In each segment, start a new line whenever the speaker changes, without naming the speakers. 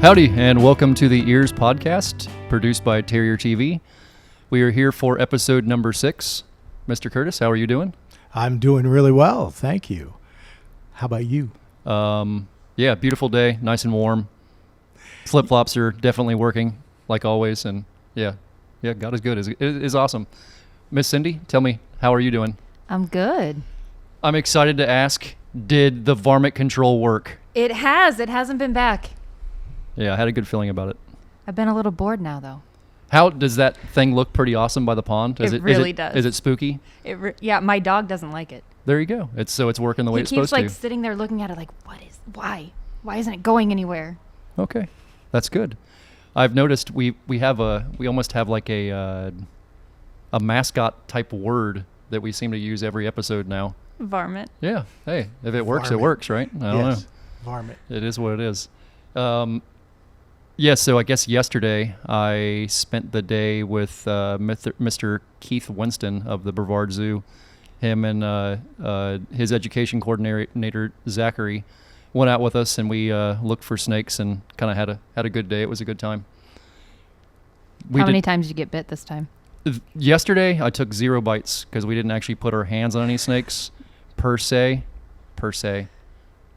Howdy, and welcome to the EEARSS Podcast, produced by Terrier TV. We are here for episode number 6. Mr. Curtis, how are you doing?
I'm doing really well, thank you. How about you?
Yeah, beautiful day, nice and warm. Flip-flops are definitely working, like always, and yeah, God is good. It is awesome. Miss Cindy, tell me, how are you doing?
I'm good.
I'm excited to ask, did the varmint control work?
It has. It hasn't been back.
Yeah, I had a good feeling about it.
I've been a little bored now, though.
How does that thing look? Pretty awesome by the pond?
It really does.
Is it spooky?
Yeah, my dog doesn't like it.
There you go. It's working the way it's supposed to.
He keeps sitting there looking at it like, why? Why isn't it going anywhere?
Okay, that's good. I've noticed we almost have like a mascot type word that we seem to use every episode now.
Varmint.
Yeah. Hey, if it works,
Varmint.
it works, right? I don't know.
Varmint.
It is what it is. Yeah, so I guess yesterday I spent the day with Mr. Keith Winston of the Brevard Zoo. Him and his education coordinator, Zachary, went out with us, and we looked for snakes and kind of had a good day. It was a good time.
How many times did you get bit this time?
Yesterday, I took 0 bites because we didn't actually put our hands on any snakes per se.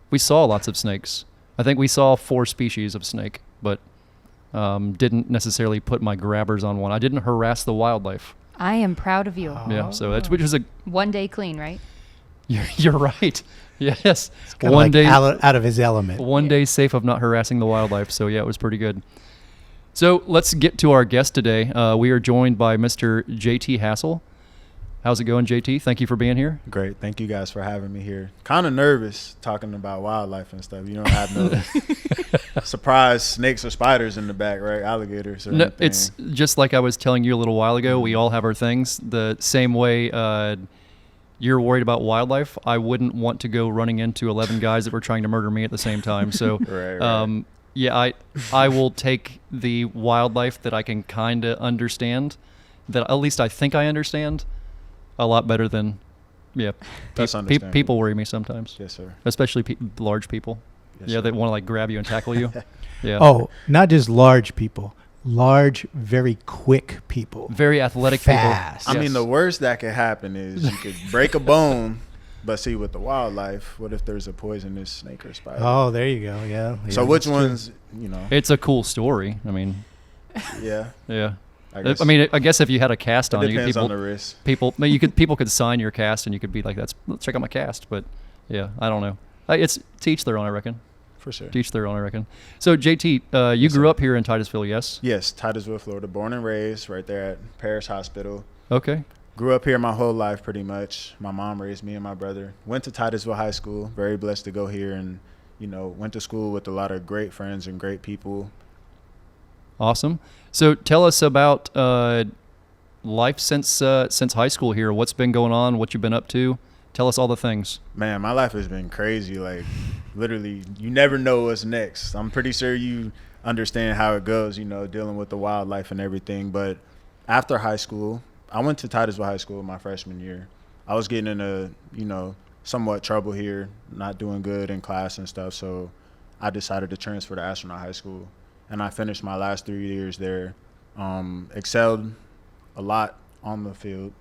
We saw lots of snakes. I think we saw 4 species of snake, but didn't necessarily put my grabbers on one. I didn't harass the wildlife.
I am proud of you.
Yeah, so that's which is a
1 day clean, right?
You're right. Yes,
One day out of his element.
One day safe of not harassing the wildlife. So yeah, it was pretty good. So let's get to our guest today. We are joined by Mr. JT Hassel. How's it going, JT? Thank you for being here.
Great. Thank you guys for having me here. Kind of nervous talking about wildlife and stuff. You don't have no surprise snakes or spiders in the back, right? Alligators or
No,
anything.
it's just like I was telling you a little while ago. We all have our things. The same way you're worried about wildlife, I wouldn't want to go running into 11 guys that were trying to murder me at the same time. So,
Right.
yeah, I will take the wildlife that I can kind of understand, that at least I think I understand, a lot better than,
That's understandable.
people worry me sometimes.
Yes, sir.
Especially large people.
Yes,
Yeah,
sir.
they want to like grab you and tackle you. Yeah.
Oh, not just large people. Large, very quick people.
Very athletic
Fast.
people.
I mean, the worst that could happen is you could break a bone, but see, with the wildlife, what if there's a poisonous snake or spider?
Oh, there you go. Yeah.
So which ones,
It's a cool story. I mean,
yeah.
yeah.
I
I guess if you had a cast
it
on,
depends on the risk.
people could sign your cast, and you could be like, let's check out my cast. But yeah, I don't know. It's to each their own, I reckon.
For sure.
To each their own, I reckon. So JT, you grew up here in Titusville, yes?
Yes, Titusville, Florida. Born and raised right there at Paris Hospital.
Okay.
Grew up here my whole life pretty much. My mom raised me and my brother. Went to Titusville High School. Very blessed to go here and, went to school with a lot of great friends and great people.
Awesome. So tell us about life since high school here. What's been going on? What you've been up to? Tell us all the things.
Man, my life has been crazy. Like, literally, you never know what's next. I'm pretty sure you understand how it goes, dealing with the wildlife and everything. But after high school, I went to Titusville High School my freshman year. I was getting into, somewhat trouble here, not doing good in class and stuff. So I decided to transfer to Astronaut High School. And I finished my last 3 years there. Excelled a lot on the field.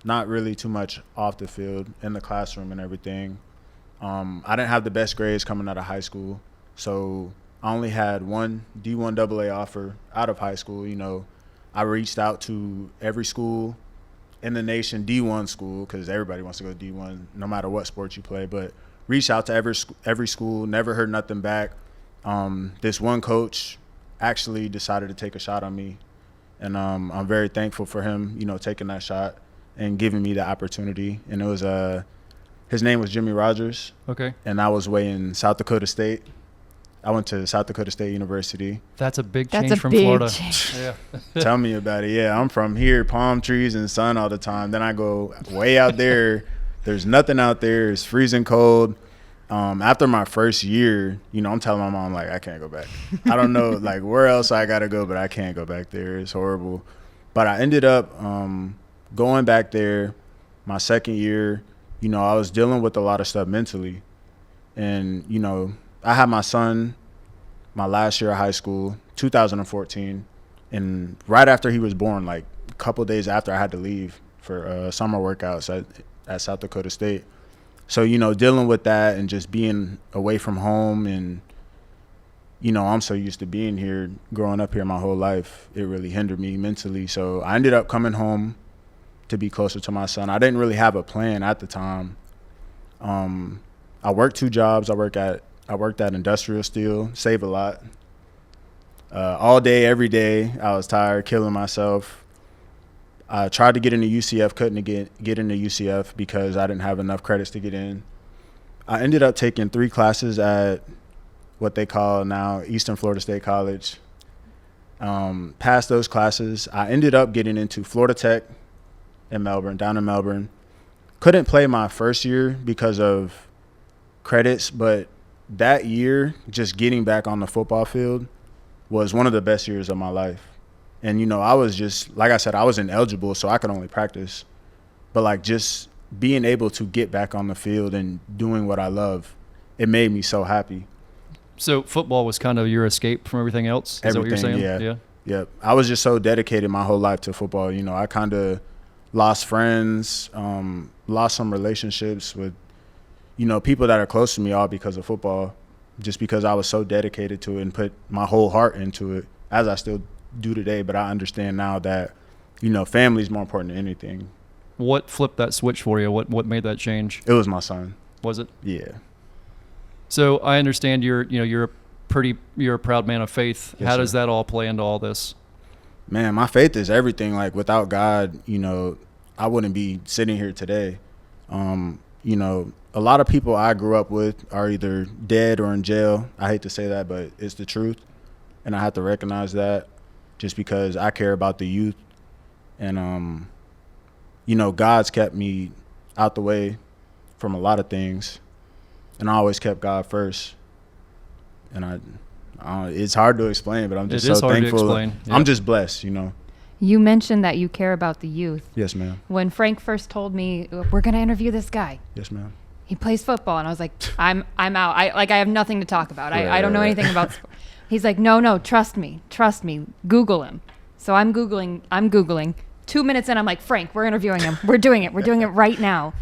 Not really too much off the field, in the classroom and everything. I didn't have the best grades coming out of high school, so I only had one D1 AA offer out of high school. I reached out to every school in the nation, D1 school, because everybody wants to go D1 no matter what sport you play, but reached out to every school, never heard nothing back. This one coach actually decided to take a shot on me, and I'm very thankful for him, taking that shot and giving me the opportunity. And it was his name was Jimmy Rogers.
Okay.
And I was way in South Dakota State. I went to South Dakota State University.
That's a big change from Florida.
Change.
Yeah.
Tell me about it. Yeah, I'm from here, palm trees and sun all the time. Then I go way out there. There's nothing out there. It's freezing cold. After my first year, I'm telling my mom, like, I can't go back. I don't know, like, where else I got to go, but I can't go back there. It's horrible. But I ended up going back there my second year. I was dealing with a lot of stuff mentally. And, I had my son my last year of high school, 2014. And right after he was born, like a couple days after, I had to leave for summer workouts at South Dakota State. So, you know, dealing with that and just being away from home, and, you know, I'm so used to being here, growing up here my whole life, it really hindered me mentally. So I ended up coming home to be closer to my son. I didn't really have a plan at the time. I worked 2 jobs. I worked at industrial steel, save a lot. All day, every day, I was tired, killing myself. I tried to get into UCF, couldn't get into UCF because I didn't have enough credits to get in. I ended up taking 3 classes at what they call now Eastern Florida State College. Passed those classes. I ended up getting into Florida Tech in Melbourne, down in Melbourne. Couldn't play my first year because of credits, but that year, just getting back on the football field was one of the best years of my life. And, you know, I was just, like I said, I was ineligible, so I could only practice. But, like, just being able to get back on the field and doing what I love, it made me so happy.
So football was kind of your escape from everything else? Is that what you're saying?
Yeah. Yep. I was just so dedicated my whole life to football. You know, I kind of lost friends, lost some relationships with, you know, people that are close to me, all because of football, just because I was so dedicated to it and put my whole heart into it, as I still do today. But I understand now that, you know, family is more important than anything.
What flipped that switch for you? What made that change?
It was my son.
Was it?
Yeah.
So I understand you're a proud man of faith.
Yes,
How does
sir.
that all play into all this?
Man, my faith is everything. Like, without God, you know, I wouldn't be sitting here today. You know, a lot of people I grew up with are either dead or in jail. I hate to say that, but it's the truth. And I have to recognize that just because I care about the youth. And, you know, God's kept me out the way from a lot of things. And I always kept God first. And it's hard to explain, but I'm just so thankful.
It is hard to explain. Yeah.
I'm just blessed, you know.
You mentioned that you care about the youth.
Yes, ma'am.
When Frank first told me, we're going to interview this guy,
Yes, ma'am.
he plays football. And I was like, I'm out. I have nothing to talk about. I don't know anything about sport. He's like, no, trust me. Google him. So I'm Googling. 2 minutes in, I'm like, Frank, we're interviewing him. We're doing it. We're doing it right now.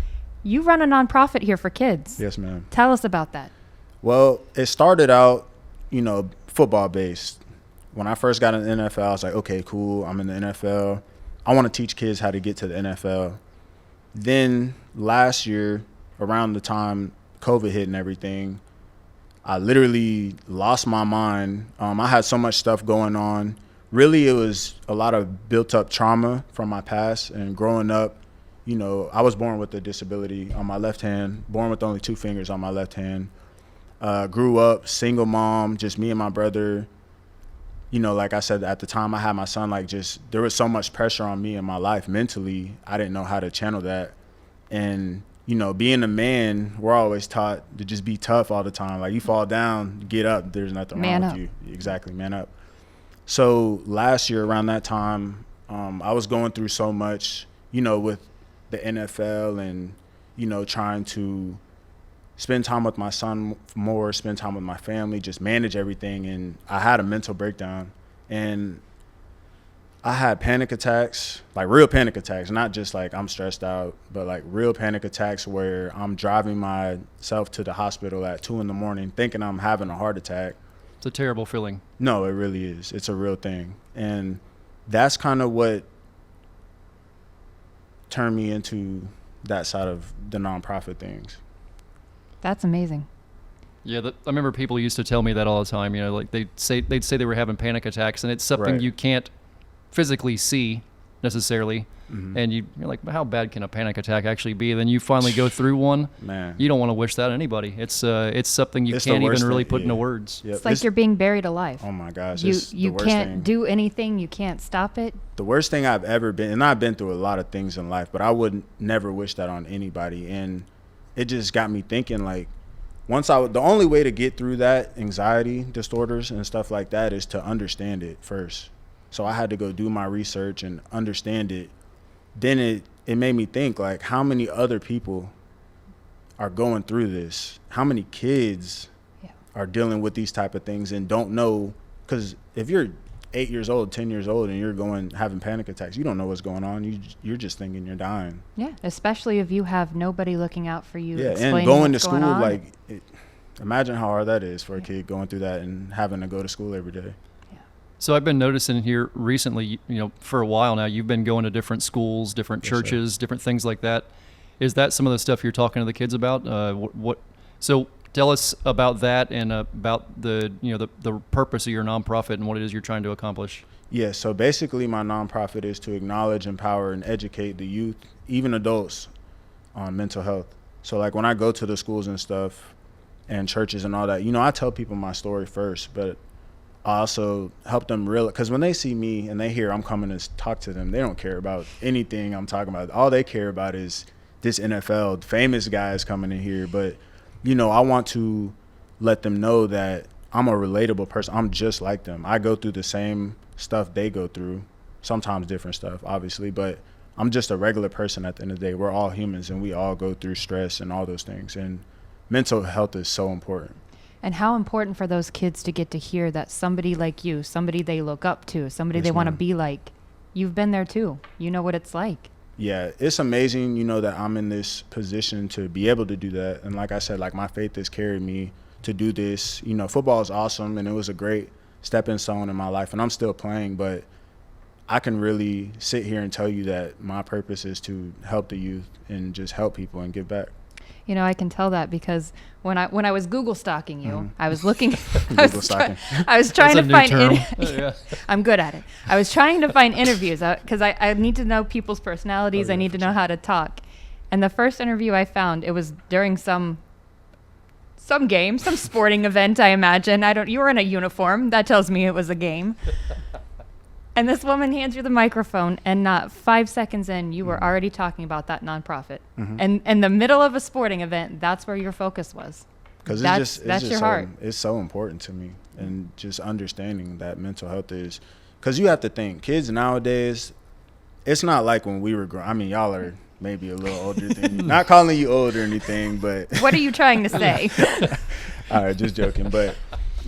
You run a nonprofit here for kids.
Yes, ma'am.
Tell us about that.
Well, it started out, you know, football based. When I first got in the NFL, I was like, okay, cool. I'm in the NFL. I want to teach kids how to get to the NFL. Then last year, around the time COVID hit and everything, I literally lost my mind. I had so much stuff going on. Really, it was a lot of built up trauma from my past. And growing up, you know, I was born with a disability on my left hand, born with only 2 fingers on my left hand. Grew up, single mom, just me and my brother. You know, like I said, at the time I had my son, like, just there was so much pressure on me in my life mentally. I didn't know how to channel that. And, you know, being a man, we're always taught to just be tough all the time. Like, you fall down, get up, there's nothing wrong with you. Exactly, man up. So last year around that time, I was going through so much, you know, with the NFL and, you know, trying to spend time with my son more, spend time with my family, just manage everything. And I had a mental breakdown. And I had panic attacks, like real panic attacks, not just like I'm stressed out, but like real panic attacks where I'm driving myself to the hospital at 2 a.m. thinking I'm having a heart attack.
It's a terrible feeling.
No, it really is. It's a real thing. And that's kind of what turned me into that side of the nonprofit things.
That's amazing.
Yeah, I remember people used to tell me that all the time. You know, like they'd say they were having panic attacks, and it's something
Right.
you can't physically see necessarily.
Mm-hmm.
And you're like, how bad can a panic attack actually be? Then you finally go through one.
Man.
You don't want to wish that on anybody. It's something you
It's the
can't even
worst
really
thing,
put into
yeah.
words.
Yep.
It's like you're being buried alive.
Oh my gosh.
You
It's the worst
can't
thing.
do anything. You can't stop it.
The worst thing I've ever been, and I've been through a lot of things in life, but I would never wish that on anybody. And it just got me thinking, like, the only way to get through that anxiety disorders and stuff like that is to understand it first. So I had to go do my research and understand it. Then it made me think, like, how many other people are going through this? How many kids are dealing with these type of things and don't know, because if you're 8 years old, 10 years old, and you're having panic attacks, you don't know what's going on. You're just thinking you're dying.
Yeah, especially if you have nobody looking out for you.
Yeah,
explaining
and going to
what's
school,
going on.
like, imagine how hard that is for a kid going through that and having to go to school every day.
So I've been noticing here recently, for a while now, you've been going to different schools, different churches, different things like that. Is that some of the stuff you're talking to the kids about? So tell us about that and about the purpose of your nonprofit and what it is you're trying to accomplish.
Yeah, so basically my nonprofit is to acknowledge, empower, and educate the youth, even adults, on mental health. So like when I go to the schools and stuff and churches and all that, I tell people my story first, but I also help them realize, because when they see me and they hear I'm coming to talk to them, they don't care about anything I'm talking about. All they care about is this NFL famous guy is coming in here. But, I want to let them know that I'm a relatable person. I'm just like them. I go through the same stuff they go through, sometimes different stuff, obviously, but I'm just a regular person at the end of the day. We're all humans and we all go through stress and all those things. And mental health is so important.
And how important for those kids to get to hear that somebody like you, somebody they look up to, somebody they want to be like, you've been there too. You know what it's like.
Yeah, it's amazing, that I'm in this position to be able to do that. And like I said, like my faith has carried me to do this. Football is awesome and it was a great stepping stone in my life and I'm still playing, but I can really sit here and tell you that my purpose is to help the youth and just help people and give back.
I can tell that because when I was Google stalking you, I was looking.
Google stalking.
I was trying to find.
Yeah.
I'm good at it. I was trying to find interviews because I need to know people's personalities. I need to know how to talk. And the first interview I found, it was during some game, some sporting event. I imagine. You were in a uniform. That tells me it was a game. And this woman hands you the microphone, and not 5 seconds in, you were already talking about that nonprofit. And in the middle of a sporting event, that's where your focus was.
Because
that's your heart.
It's so important to me, and just understanding that mental health is, because you have to think, kids nowadays, it's not like when we were growing. I mean, y'all are maybe a little older than me. Not calling you old or anything, but
what are you trying to say?
All right, just joking, but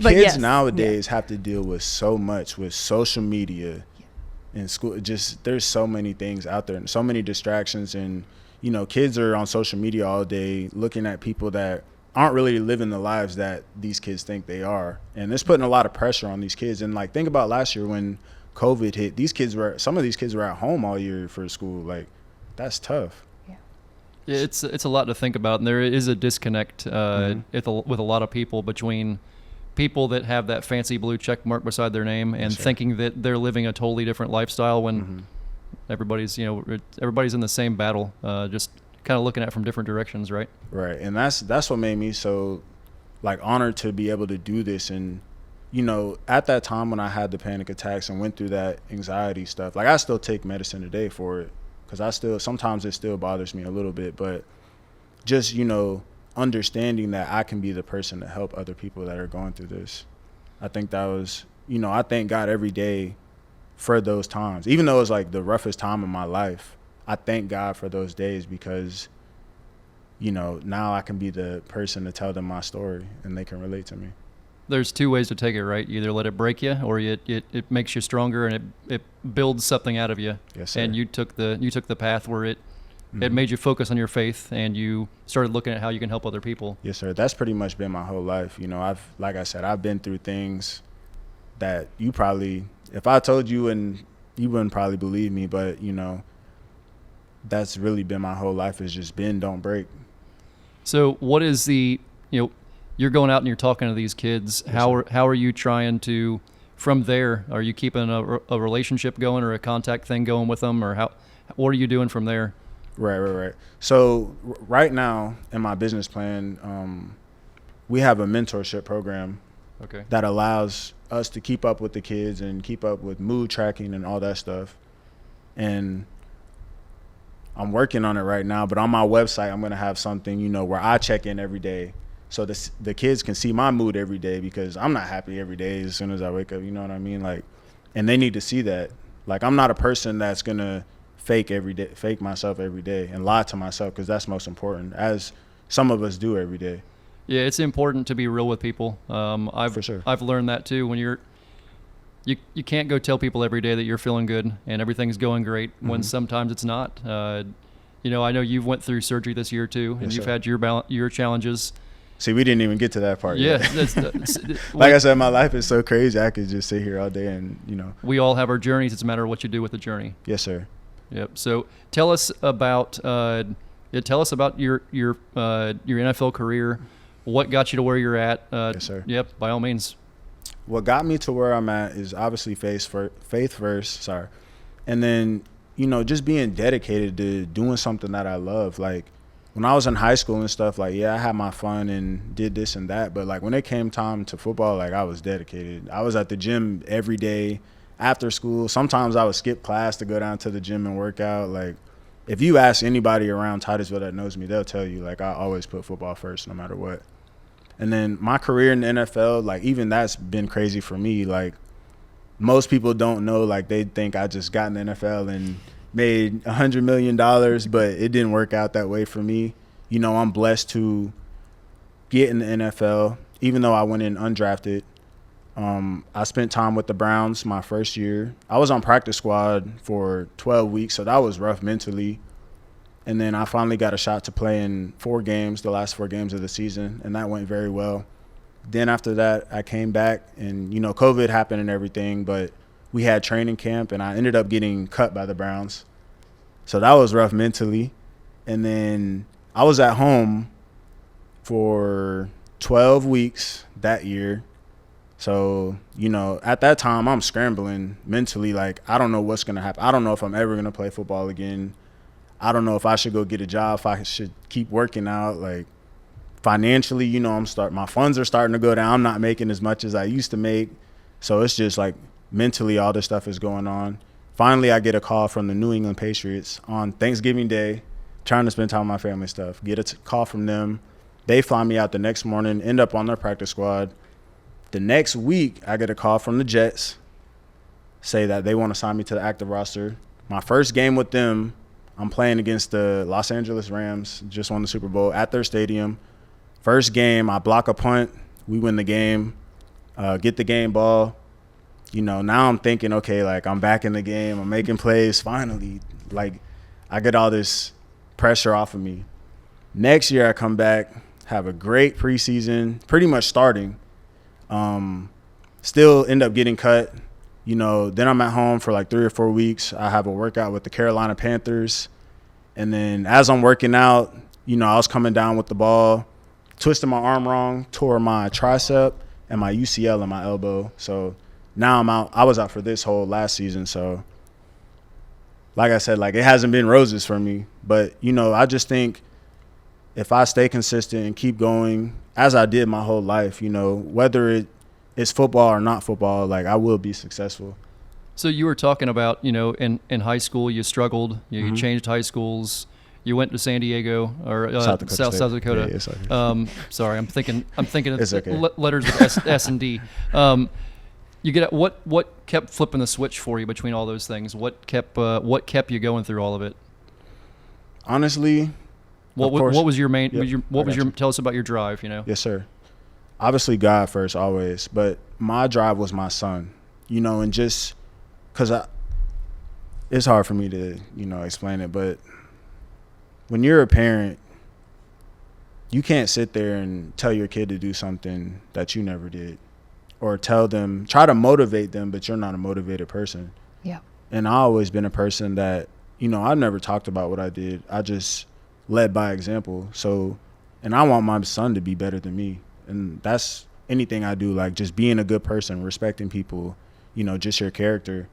kids nowadays have to deal with so much with social media in school. Just there's so many things out there and so many distractions, and kids are on social media all day looking at people that aren't really living the lives that these kids think they are, and it's putting a lot of pressure on these kids. And like, think about last year when COVID hit, some of these kids were at home all year for school. Like, that's tough.
Yeah, it's a lot to think about, and there is a disconnect with a lot of people between people that have that fancy blue check mark beside their name and thinking that they're living a totally different lifestyle when everybody's in the same battle, just kind of looking at it from different directions, right?
Right, and that's what made me so honored to be able to do this. And at that time when I had the panic attacks and went through that anxiety stuff, I still take medicine today for it, because sometimes it still bothers me a little bit, but just understanding that I can be the person to help other people that are going through this. I think that was, I thank God every day for those times. Even though it was the roughest time of my life, I thank God for those days, because, now I can be the person to tell them my story and they can relate to me.
There's two ways to take it, right? You either let it break you, or it makes you stronger and it builds something out of you.
Yes, sir.
And you took the path where it made you focus on your faith, and you started looking at how you can help other people.
Yes, sir. That's pretty much been my whole life. Like I said, I've been through things that you probably, if I told you, and you wouldn't probably believe me, but that's really been my whole life, is just bend, don't break.
So what is you're going out and you're talking to these kids.
Yes,
how are you trying to, from there, are you keeping a relationship going or a contact thing going with them, or what are you doing from there?
Right. So right now in my business plan, we have a mentorship program that allows us to keep up with the kids and keep up with mood tracking and all that stuff. And I'm working on it right now, but on my website, I'm going to have something, where I check in every day, so the kids can see my mood every day, because I'm not happy every day as soon as I wake up, you know what I mean? And they need to see that. I'm not a person that's going to fake myself every day and lie to myself, because that's most important, as some of us do every day.
Yeah, it's important to be real with people.
For sure.
I've learned that too. When you can't go tell people every day that you're feeling good and everything's going great when sometimes it's not. I know you've went through surgery this year too, and
Yes,
you've
sir.
had your challenges.
See, we didn't even get to that part
Yeah,
yet. Like I said, my life is so crazy. I could just sit here all day and,
we all have our journeys. It's a matter of what you do with the journey.
Yes, sir.
Yep. So tell us about your NFL career. What got you to where you're at?
Yes, sir.
Yep. By all means.
What got me to where I'm at is obviously faith first. Sorry. And then, just being dedicated to doing something that I love. Like, when I was in high school and stuff, like, yeah, I had my fun and did this and that. But, like, when it came time to football, like, I was dedicated. I was at the gym every day after school. Sometimes I would skip class to go down to the gym and work out. Like, if you ask anybody around Titusville that knows me, they'll tell you, like, I always put football first no matter what. And then my career in the NFL, like, even that's been crazy for me. Like, most people don't know, like, they think I just got in the NFL and made $100 million, but it didn't work out that way for me. I'm blessed to get in the NFL, even though I went in undrafted. I spent time with the Browns my first year. I was on practice squad for 12 weeks, so that was rough mentally. And then I finally got a shot to play in the last 4 games of the season, and that went very well. Then after that, I came back, and, COVID happened and everything, but we had training camp, and I ended up getting cut by the Browns. So that was rough mentally. And then I was at home for 12 weeks that year. So, at that time, I'm scrambling mentally. Like, I don't know what's going to happen. I don't know if I'm ever going to play football again. I don't know if I should go get a job, if I should keep working out. Like, financially, my funds are starting to go down. I'm not making as much as I used to make. So it's just like mentally all this stuff is going on. Finally, I get a call from the New England Patriots on Thanksgiving Day, trying to spend time with my family stuff. Get a call from them. They fly me out the next morning, end up on their practice squad. The next week, I get a call from the Jets, say that they want to sign me to the active roster. My first game with them, I'm playing against the Los Angeles Rams, just won the Super Bowl at their stadium. First game, I block a punt. We win the game, get the game ball. Now I'm thinking, okay, like, I'm back in the game. I'm making plays finally. Like, I get all this pressure off of me. Next year, I come back, have a great preseason, pretty much starting. Still end up getting cut. Then I'm at home for like 3 or 4 weeks. I have a workout with the Carolina Panthers. And then as I'm working out, I was coming down with the ball, twisted my arm wrong, tore my tricep and my UCL in my elbow. So now I'm out. I was out for this whole last season. So like I said, like, it hasn't been roses for me. But, I just think if I stay consistent and keep going as I did my whole life, whether it's football or not football, like, I will be successful.
So you were talking about, in high school you struggled, you changed high schools, you went to San Diego or South Dakota.
Yeah, sorry.
Sorry, I'm thinking of
okay.
letters with S and D. You get what kept flipping the switch for you between all those things? What kept you going through all of it?
Honestly,
what was your main?
Yep,
Tell us about your drive.
Yes, sir. Obviously, God first, always. But my drive was my son. And just because it's hard for me to explain it, but when you're a parent, you can't sit there and tell your kid to do something that you never did, or try to motivate them, but you're not a motivated person.
Yeah.
And I always been a person that, I never talked about what I did. I just led by example. So, and I want my son to be better than me. And that's anything I do, like, just being a good person, respecting people, just your character.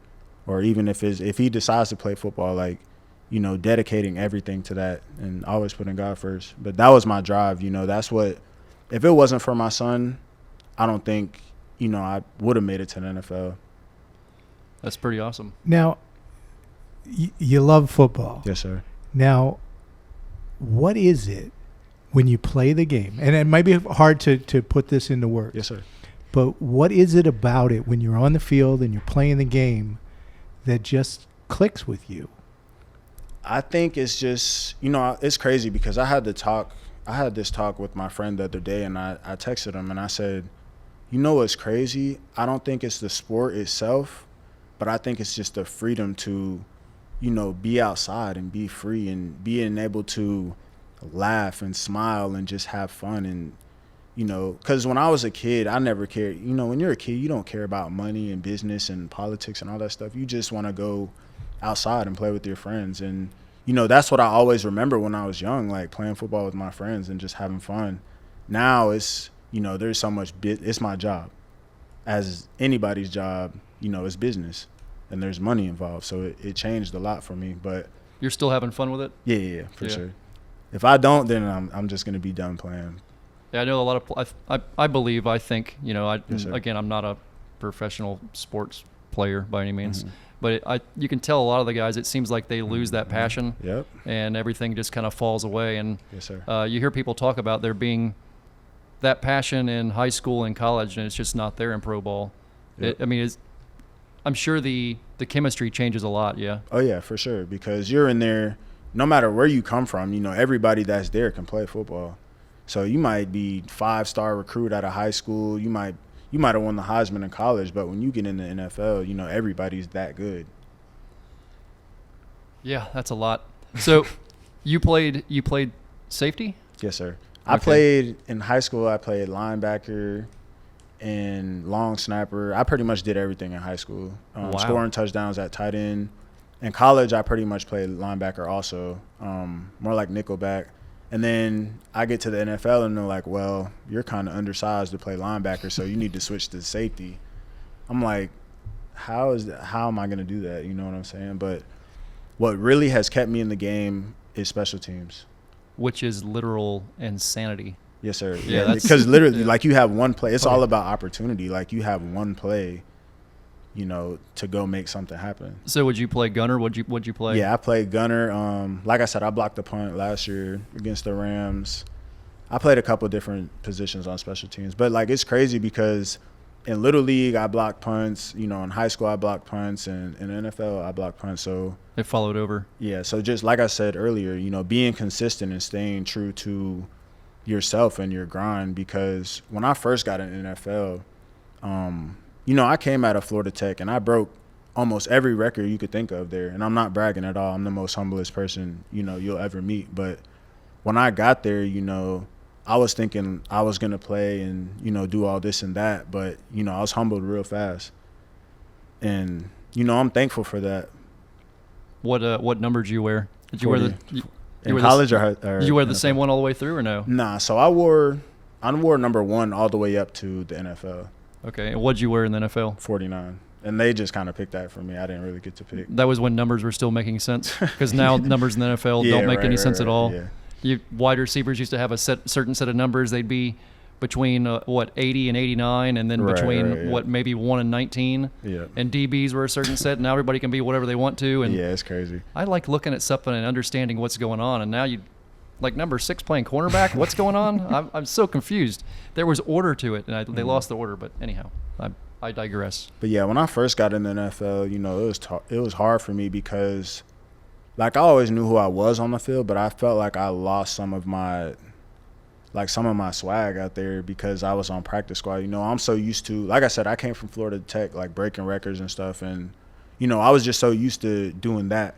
Or even if he decides to play football, like, dedicating everything to that and always putting God first. But that was my drive. That's what, if it wasn't for my son, I don't think, I would have made it to the NFL.
That's pretty awesome.
Now, you love football.
Yes, sir.
Now, what is it when you play the game? And it might be hard to put this into words.
Yes, sir.
But what is it about it when you're on the field and you're playing the game that just clicks with you?
I think it's just, it's crazy because I I had this talk with my friend the other day, and I texted him and I said, you know what's crazy? I don't think it's the sport itself, but I think it's just the freedom to, you know, be outside and be free and being able to laugh and smile and just have fun. And, you know, because when I was a kid, I never cared. You know, when you're a kid, you don't care about money and business and politics and all that stuff. You just want to go outside and play with your friends. And, you know, that's what I always remember when I was young, like playing football with my friends and just having fun. Now it's, you know, there's so much it's my job. As anybody's job, you know, it's business and there's money involved. So it changed a lot for me. But
You're still having fun with it?
yeah, for sure. If I don't, then I'm just going to be done playing.
Yeah, I know a lot of I think, you know,
Yes, sir.
again, I'm not a professional sports player by any means, but you can tell a lot of the guys, it seems like they lose that passion.
Yep.
And everything just kind of falls away. And
Yes, sir.
you hear people talk about there being that passion in high school and college, and it's just not there in pro ball.
Yep.
I'm sure the chemistry changes a lot. Yeah.
Oh yeah, for sure. Because you're in there, no matter where you come from, you know, everybody that's there can play football. So you might be 5-star recruit out of high school. You might have won the Heisman in college, but when you get in the NFL, you know, everybody's that good.
Yeah, that's a lot. So you played safety?
Yes, sir. I
Okay.
played in high school. I played linebacker and long snapper. I pretty much did everything in high school.
Wow.
Scoring touchdowns at tight end. In college, I pretty much played linebacker also, more like nickelback. And then I get to the NFL and they're like, well, you're kind of undersized to play linebacker, so you need to switch to safety. I'm like, how am I going to do that? You know what I'm saying? But what really has kept me in the game is special teams.
Which is literal insanity.
Yes, sir.
Yeah,
Yeah,
that's-
because literally,
yeah.
like, you have one play. It's
Okay.
all about opportunity. Like, you have one play, you know, to go make something happen.
So would you play gunner? Would you play?
Yeah, I played gunner. Like I said, I blocked the punt last year against the Rams. I played a couple different positions on special teams. But, like, it's crazy because in Little League, I blocked punts. You know, in high school, I blocked punts. And in the NFL, I blocked punts. So,
It followed over.
yeah, so just like I said earlier, you know, being consistent and staying true to yourself and your grind. Because when I first got in the NFL, you know, I came out of Florida Tech and I broke almost every record you could think of there. And I'm not bragging at all. I'm the most humblest person, you know, you'll ever meet. But when I got there, you know, I was thinking I was going to play and, you know, do all this and that. But, you know, I was humbled real fast. And, you know, I'm thankful for that.
What number did you wear? Did you wear
40.
you
In
wear
college
the,
or
Did you wear the
NFL?
same one all the way through or no?
Nah, so I wore number 1 all the way up to the NFL,
Okay. And what'd you wear in the NFL?
49. And they just kind of picked that for me. I didn't really get to pick.
That was when numbers were still making sense, because now numbers in the NFL
Yeah,
don't make
right,
any
right,
sense at
right,
all.
yeah.
Wide receivers used to have a certain set of numbers. They'd be between 80 and 89, and then
Right,
between
right, yeah.
maybe 1 and 19.
Yeah.
And DBs were a certain set. Now everybody can be whatever they want to. And
Yeah, it's crazy.
I like looking at something and understanding what's going on. And now you, like number 6 playing cornerback. What's going on? I'm so confused. There was order to it, and they lost the order. But anyhow, I digress.
But yeah, when I first got in the NFL, you know, it was hard for me because, like, I always knew who I was on the field, but I felt like I lost some of my swag out there because I was on practice squad. You know, I'm so used to, like I said, I came from Florida Tech, like breaking records and stuff, and, you know, I was just so used to doing that.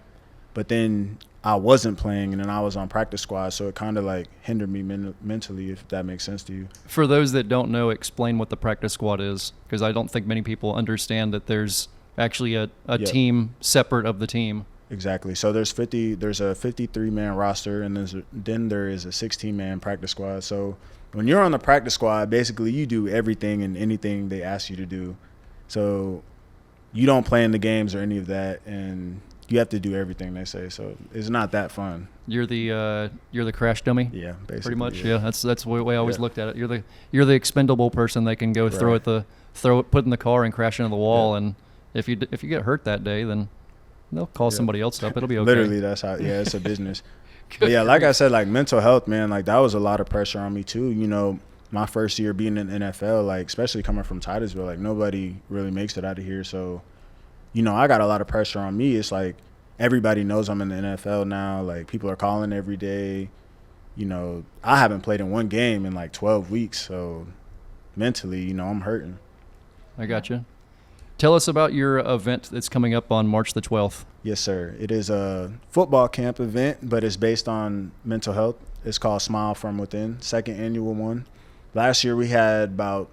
But then I wasn't playing, and then I was on practice squad, so it kind of like hindered me mentally, if that makes sense to you.
For those that don't know, explain what the practice squad is, because I don't think many people understand that there's actually a
Yep.
team separate of the team.
Exactly. So there's a 53-man roster, and then there is a 16-man practice squad. So when you're on the practice squad, basically you do everything and anything they ask you to do. So you don't play in the games or any of that, and you have to do everything they say. So it's not that fun.
You're the crash dummy.
Yeah, basically.
Pretty much. Yeah, that's the way I always
Yeah.
looked at it. You're the expendable person they can go
Right.
put in the car and crash into the wall,
Yeah.
and if you get hurt that day, then they'll call
Yeah.
somebody else up. It'll be okay.
Literally, that's how. Yeah, it's a business. But yeah, like I said, like mental health, man, like that was a lot of pressure on me too. You know, my first year being in the NFL, like especially coming from Titusville, like nobody really makes it out of here. So, you know, I got a lot of pressure on me. It's like everybody knows I'm in the NFL now. Like people are calling every day. you know, I haven't played in one game in like 12 weeks. So mentally, you know, I'm hurting.
I got you. Tell us about your event that's coming up on March the 12th.
Yes, sir. It is a football camp event, but it's based on mental health. It's called Smile From Within, second annual one. Last year we had about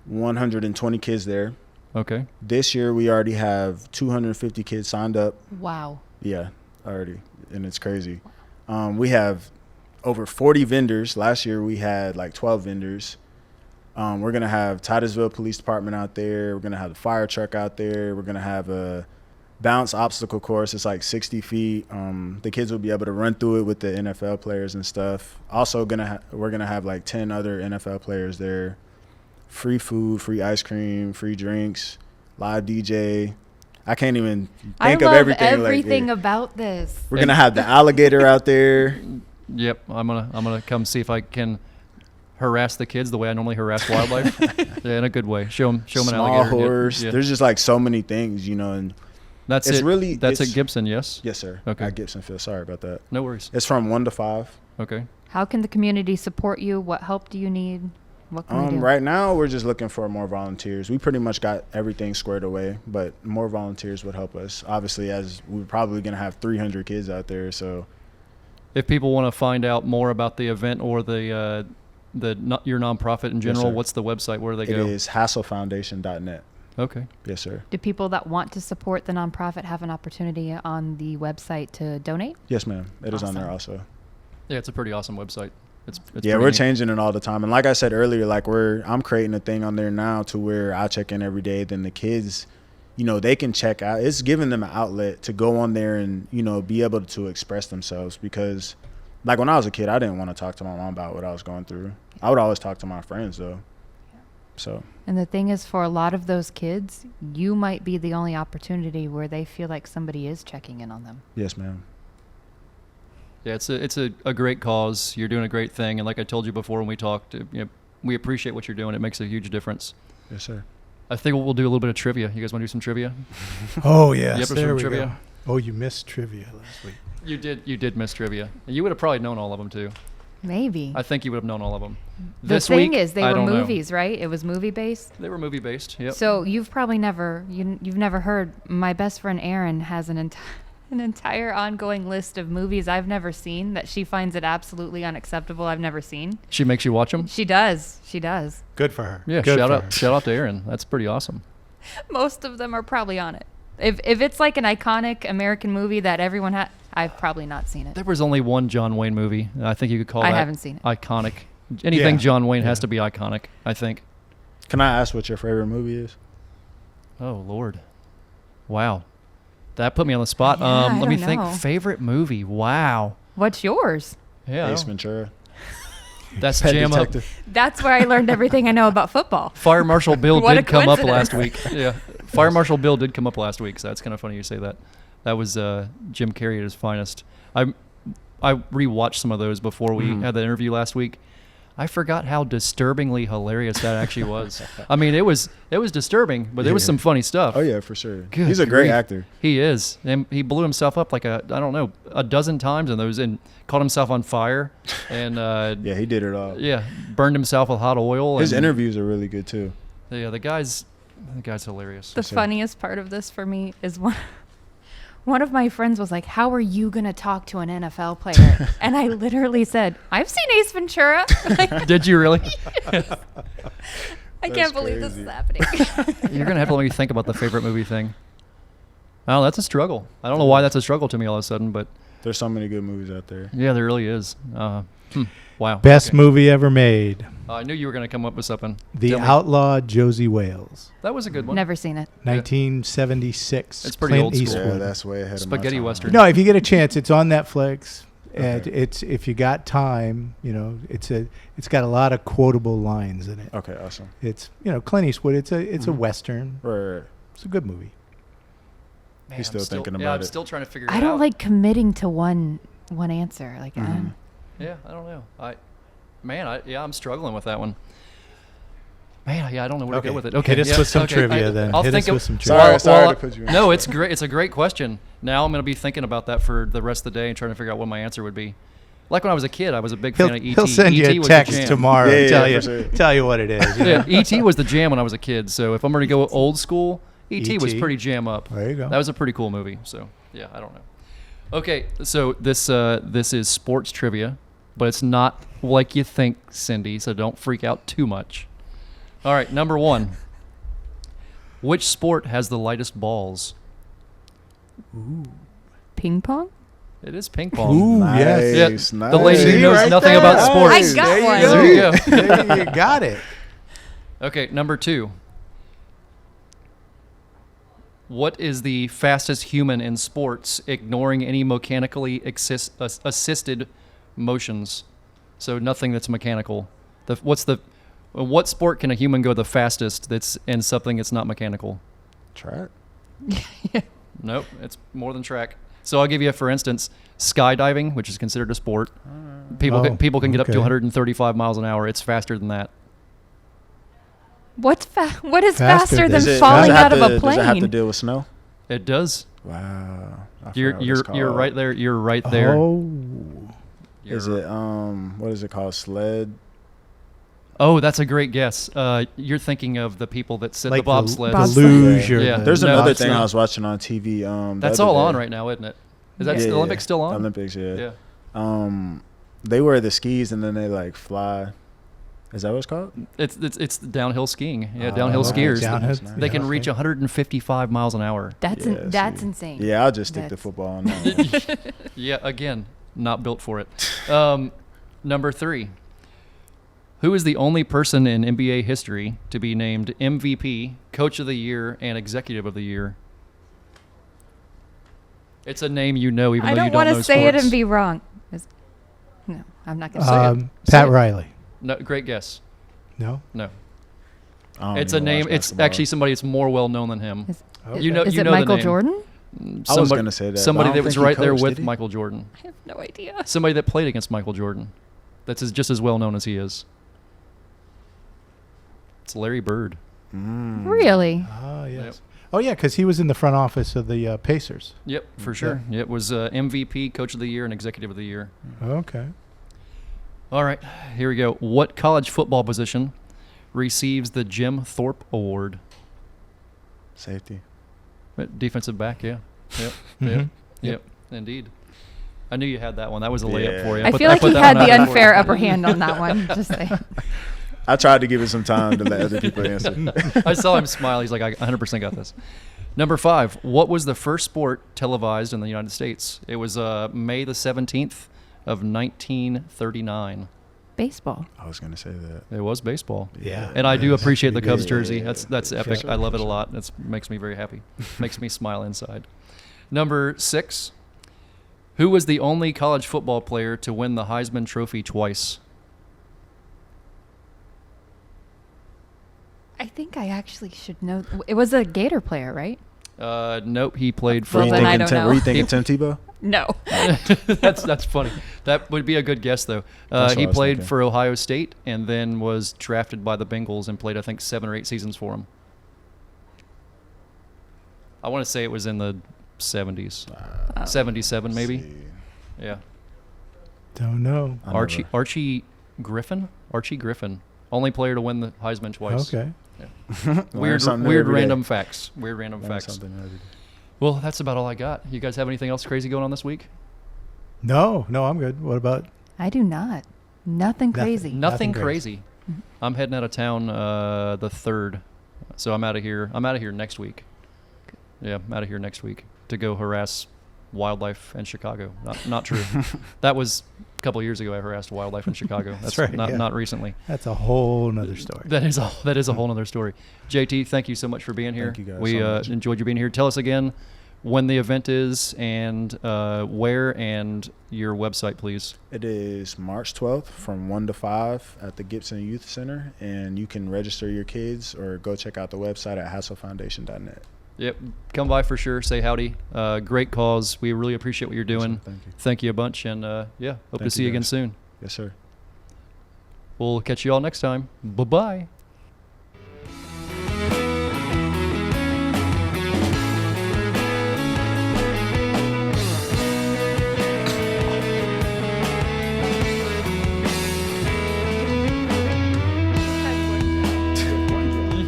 120 kids there.
Okay.
This year we already have 250 kids signed up.
Wow.
Yeah, already. And it's crazy. We have over 40 vendors. Last year we had like 12 vendors. We're going to have Titusville Police Department out there. We're going to have the fire truck out there. We're going to have a bounce obstacle course. It's like 60 feet. The kids will be able to run through it with the NFL players and stuff. Also, we're going to have like 10 other NFL players there. Free food, free ice cream, free drinks, live DJ. I can't even think of everything.
Everything about this.
We're going to have the alligator out there.
Yep. I'm gonna come see if I can harass the kids the way I normally harass wildlife. Yeah, in a good way. Show them an
Small
alligator.
horse.
Yeah.
There's just like so many things, you know. And
That's
it's
it.
really
That's at Gibson, yes?
Yes, sir.
Okay.
At Gibsonville. Sorry about that.
No worries.
It's from 1 to 5.
Okay.
How can the community support you? What help do you need? What can we do?
Right now, we're just looking for more volunteers. We pretty much got everything squared away, but more volunteers would help us. Obviously, as we're probably going to have 300 kids out there, so.
If people want to find out more about the event or your nonprofit in general,
sir.
what's the website? Where do they
It
go?
is HasselFoundation.net.
Okay.
Yes, sir.
Do people that want to support the nonprofit have an opportunity on the website to donate?
Yes, ma'am. It is on there
Awesome.
also.
Yeah, it's a pretty awesome website. It's
Yeah,
pretty
we're
neat.
changing it all the time. And like I said earlier, like I'm creating a thing on there now to where I check in every day. Then the kids, you know, they can check out. It's giving them an outlet to go on there and, you know, be able to express themselves. Because like when I was a kid, I didn't want to talk to my mom about what I was going through. I would always talk to my friends though. So.
And the thing is, for a lot of those kids, you might be the only opportunity where they feel like somebody is checking in on them.
Yes, ma'am.
Yeah, it's a great cause. You're doing a great thing, and like I told you before when we talked, we appreciate what you're doing. It makes a huge difference.
Yes, sir.
I think we'll do a little bit of trivia. You guys want to do some trivia?
Oh, yes.
Yep,
There
some
we
trivia.
go. Oh, you missed trivia last week.
You did miss trivia. You would have probably known all of them too.
Maybe.
I think you would have known all of them.
The
This
thing
week,
is, they
I
were
don't know.
movies, right? It was movie based.
They were movie based. Yep.
So you've probably you've never heard. My best friend Erin has an entire ongoing list of movies I've never seen that she finds it absolutely unacceptable. I've never seen.
She makes you watch them.
She does. She does.
Good for her.
Yeah.
Good
Shout
for
out
her.
shout out to Aaron. That's pretty awesome.
Most of them are probably on it. If it's like an iconic American movie that everyone had, I've probably not seen it.
There was only one John Wayne movie. And I think you could call
I
that
haven't seen it.
iconic. Anything
Yeah.
John Wayne has
Yeah.
to be iconic, I think.
Can I ask what your favorite movie is?
Oh Lord. Wow. That put me on the spot.
Yeah, I
Let me
don't
think.
know.
Favorite movie. Wow.
What's yours?
Yeah.
Ace Ventura.
That's
Pet
jam up.
Detective.
That's where I learned everything I know about football.
Fire Marshal Bill
What a
did come up
coincidence.
last week. Yeah. Fire Marshal Bill did come up last week, so that's kind of funny you say that. That was Jim Carrey at his finest. I rewatched some of those before we had the interview last week. I forgot how disturbingly hilarious that actually was. I mean, it was disturbing, but there was some funny stuff.
Oh yeah, for sure.
Good
He's a great
grief.
actor.
He is. And he blew himself up like a dozen times in those and caught himself on fire and
Yeah, he did it all.
burned himself with hot oil.
His
and,
interviews are really good too.
Yeah, the guy's hilarious.
The
Sure.
funniest part of this for me is one of my friends was like, "How are you going to talk to an NFL player?" And I literally said, "I've seen Ace Ventura."
Did you really?
I can't believe this is
crazy.
happening.
You're going to have to let me think about the favorite movie thing. Oh, that's a struggle. I don't know why that's a struggle to me all of a sudden, but
There's so many good movies out there.
yeah, there really is. Wow.
Best
Okay.
movie ever made.
I knew you were going to come up with something.
The
Tell me.
Outlaw Josie Wales.
That was a good one.
Never seen it.
1976.
It's pretty
Clint
old school.
Eastwood.
Yeah, that's way ahead
Spaghetti
of my time.
Western.
No, if you get a chance, it's on Netflix. And
Okay.
it's if you got time, it's got a lot of quotable lines in it.
Okay, awesome.
It's Clint Eastwood. It's a western.
Right.
It's a good movie.
Man,
He's still
I'm
thinking
yeah,
about
I'm
it.
still trying to figure it out.
I don't like committing to one answer. Like,
Yeah, I don't know. I'm struggling with that one. Man, I don't know where to go with it. Okay,
Hit us with some trivia then.
I'll
Hit
think
us
of
with some
Sorry,
trivia.
to put you in.
No, it's great. It's a great question. Now I'm going to be thinking about that for the rest of the day and trying to figure out what my answer would be. Like when I was a kid, I was a big fan of E.T.
He'll send you
E.T.
a
was the
text
jam.
tomorrow
Yeah,
and
yeah,
tell you
for sure.
tell you what it is. you know?
Yeah, E.T. was the jam when I was a kid. So if I'm going to go old school, E.T. was
E.T..
pretty jam up.
There you go.
That was a pretty cool movie. So yeah, I don't know. Okay, so this is sports trivia, but it's not like you think, Cindy. So don't freak out too much. All right, number 1. Which sport has the lightest balls?
Ping pong?
It is ping pong.
Ooh,
Nice,
yes.
Yeah,
nice.
the lady who
See,
knows
right
nothing
there.
about sports.
I got one.
There you go.
There you got it.
Okay, number 2. What is the fastest human in sports, ignoring any mechanically assisted motions? So nothing that's mechanical. What sport can a human go the fastest that's in something that's not mechanical?
Track.
Nope, it's more than track. So I'll give you, for instance, skydiving, which is considered a sport. People can get up to
okay.
135 miles an hour. It's faster than that.
What is
Faster
faster
than-
than
Does it
falling
have
out of
to-
a plane?
Does it have to deal with snow?
It does.
Wow. I
You're
forgot what it's
you're
called.
right there. You're right there.
Oh.
Is
You're-
it what is it called? Sled.
Oh, that's a great guess. You're thinking of the people that sit
Like
the bobsled.
the
Bobsled.
luge or
Yeah.
the-
There's
No,
another
it's
thing
not.
I was watching on TV. The
That's
other
all
day.
on right now, isn't it? Is that
Yeah.
the Olympics still on?
Olympics, yeah.
Yeah.
They wear the skis and then they like fly. Is that what it's called?
It's downhill skiing. Yeah,
Oh,
downhill
okay.
skiers.
Downhill-
They can
yeah,
reach
okay.
155 miles an hour.
That's
Yeah,
that's
see.
insane.
Yeah, I'll just stick to
That's-
football on that one.
Yeah, again, not built for it. Number 3. Who is the only person in NBA history to be named MVP, Coach of the Year, and Executive of the Year? It's a name you know, even
I
though you
don't
don't
want
know
to say
sports.
it and be wrong. No, I'm not going to say it.
Say
Pat
it.
Riley.
No, great guess.
No.
No,
I don't
it's a
even
name.
watch
It's
basketball.
actually somebody that's more well known than him.
Okay.
You know,
Is
you
it
know the
Michael
name.
Jordan?
I was gonna say that, but
Somebody
I don't
that was
think he
right there
coached,
with
did he?
Michael Jordan.
I have no idea.
Somebody that played against Michael Jordan. That's just as well known as he is. It's Larry Bird.
Mm.
Really?
Ah, yes.
Yep.
Oh, yeah, because he was in the front office of the Pacers.
Yep, for sure. It was MVP, Coach of the Year, and Executive of the Year.
Okay.
All right, here we go. What college football position receives the Jim Thorpe Award?
Safety.
Defensive back, yeah. Yep,
Mhm.
yep, yep, indeed. I knew you had that one. That was a layup for you.
I
put-
feel like
put
he
that
had
one
the
out there for
unfair
you.
upper hand on that one. Just saying.
I tried to give it some time to let other people answer.
I saw him smile. He's like, I 100% got this. Number 5. What was the first sport televised in the United States? It was May the 17th of 1939.
Baseball.
I was gonna say that.
It was baseball.
Yeah.
And I do
That's
appreciate the
pretty
Cubs
good.
jersey.
Yeah.
That's epic.
sure,
I love
for
it a
sure.
lot. It makes me very happy. Makes me smile inside. Number 6. Who was the only college football player to win the Heisman Trophy twice?
I think I actually should know. It was a Gator player, right?
Nope. He played for.
Well, then I don't know.
Were you thinking Tim Tebow?
No.
That's funny. That would be a good guess, though.
That's what
He
I was
played
thinking.
for Ohio State and then was drafted by the Bengals and played, I think, 7 or 8 seasons for them. I want to say it was in the 70s. 77, maybe.
See.
Yeah.
Don't know.
I
Archie Griffin? Archie Griffin. Only player to win the Heisman twice.
Okay.
Learn
Weird
something new every day.
random facts. Weird random
Learn
facts.
something every day.
Well, that's about all I got. You guys have anything else crazy going on this week?
No, I'm good. What about?
I do not. Nothing crazy.
Nothing
Nothing
crazy. I'm heading out of town the 3rd, so I'm out of here. I'm out of here next week. Yeah, I'm out of here next week to go harass wildlife in Chicago. Not true. That was a couple of years ago. I harassed wildlife in Chicago. That's
right,
Not
yeah.
not recently.
That's a whole nother story.
That is a whole other story. JT, thank you so much for being here.
Thank you guys
We
so much.
enjoyed you being here. Tell us again when the event is and where and your website, please.
It is March 12th from 1 to 5 at the Gibson Youth Center, and you can register your kids or go check out the website at hasselfoundation.net.
Yep, come by for sure. Say howdy. Great cause. We really appreciate what you're doing.
Thank you.
Thank you a bunch, and yeah, hope to
Thank
see
you
you again
guys.
soon.
Yes, sir.
We'll catch you all next time. Bye-bye.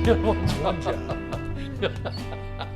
One job.